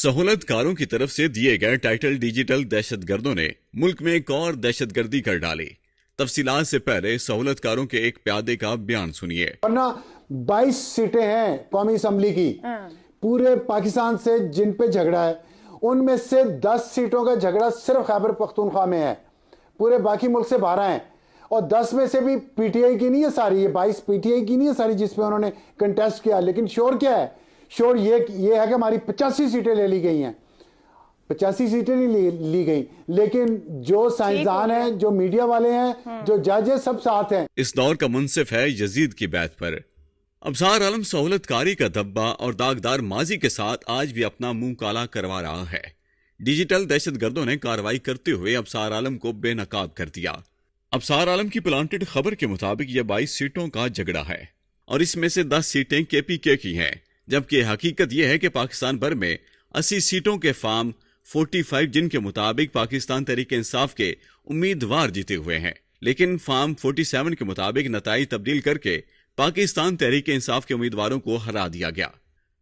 सहूलतकारों की तरफ से दिए गए टाइटल डिजिटल दहशतगर्दों ने मुल्क में एक और दहशतगर्दी कर डाली। तफसीलात से पहले सहूलतकारों के एक प्यादे का बयान सुनिए। वरना 22 सीटें हैं कौमी असम्बली की पूरे पाकिस्तान से जिन पे झगड़ा है, उनमें से 10 सीटों का झगड़ा सिर्फ खैबर पख्तूनख्वा में है, पूरे बाकी मुल्क से 12 हैं। और 10 में से भी पीटीआई की नहीं है सारी, ये 22 पीटीआई की नहीं है सारी जिसपे उन्होंने कंटेस्ट किया। लेकिन शोर क्या है? शोर ये है कि हमारी 85 सीटें ले ली गई हैं। 85 सीटें नहीं ली गई, लेकिन जो साइंसदान हैं, जो मीडिया वाले हैं, जो जज है, सब साथ हैं। इस दौर का मुंसिफ है यजीद की बैत पर। अबसार आलम सहूलतकारी का धब्बा और दागदार माजी के साथ आज भी अपना मुंह काला करवा रहा है। डिजिटल दहशतगर्दों ने कार्रवाई करते हुए अबसार आलम को बेनकाब कर दिया। अबसार आलम की प्लांटेड खबर के मुताबिक यह 22 सीटों का झगड़ा है और इसमें से 10 सीटें केपीके की हैं, जबकि हकीकत यह है कि पाकिस्तान भर में 80 सीटों के फार्म 45 जिनके मुताबिक पाकिस्तान तहरीके इंसाफ के उम्मीदवार जीते हुए हैं, लेकिन फार्म 47 के मुताबिक नताइज तब्दील करके पाकिस्तान तहरीके इंसाफ के उम्मीदवारों को हरा दिया गया।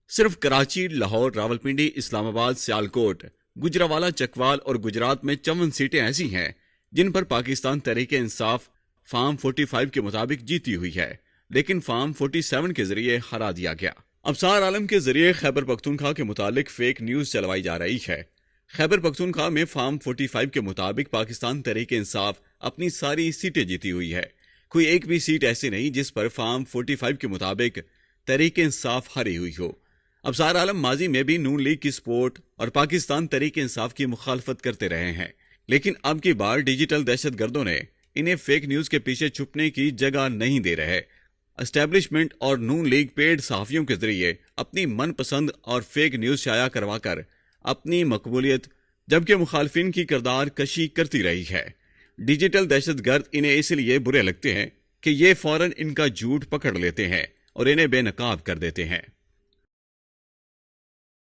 सिर्फ कराची, लाहौर, रावलपिंडी, इस्लामाबाद, सियालकोट, गुजरावाला, चकवाल और गुजरात में 54 सीटें ऐसी हैं जिन पर पाकिस्तान तहरीके इंसाफ फार्म 45 के मुताबिक जीती हुई है, लेकिन फार्म 47 के जरिए हरा दिया गया। अबसार आलम के जरिए खैबर पख्तूनख्वा के मुतालिक फेक न्यूज चलवाई जा रही है। खैबर पख्तूनख्वा में फार्म 45 के मुताबिक पाकिस्तान तहरीके इंसाफ अपनी सारी सीटें जीती हुई है। कोई एक भी सीट ऐसी नहीं जिस पर फार्म 45 के मुताबिक तहरीके इंसाफ हारी हुई हो। अबसार आलम माजी में भी नून लीग की सपोर्ट और पाकिस्तान तहरीके इंसाफ की मुखालफत करते रहे हैं, लेकिन अब की बार डिजिटल दहशतगर्दों ने इन्हें फेक न्यूज के पीछे छुपने की जगह नहीं दे रहे। एस्टेब्लिशमेंट और नून लीग पेड सहाफियों के जरिए अपनी मनपसंद और फेक न्यूज शाया करवाकर अपनी मकबूलियत, जबकि मुखालफिन की किरदार कशी करती रही है। डिजिटल दहशतगर्द इन्हें इसलिए बुरे लगते हैं कि ये फौरन इनका झूठ पकड़ लेते हैं और इन्हें बेनकाब कर देते हैं।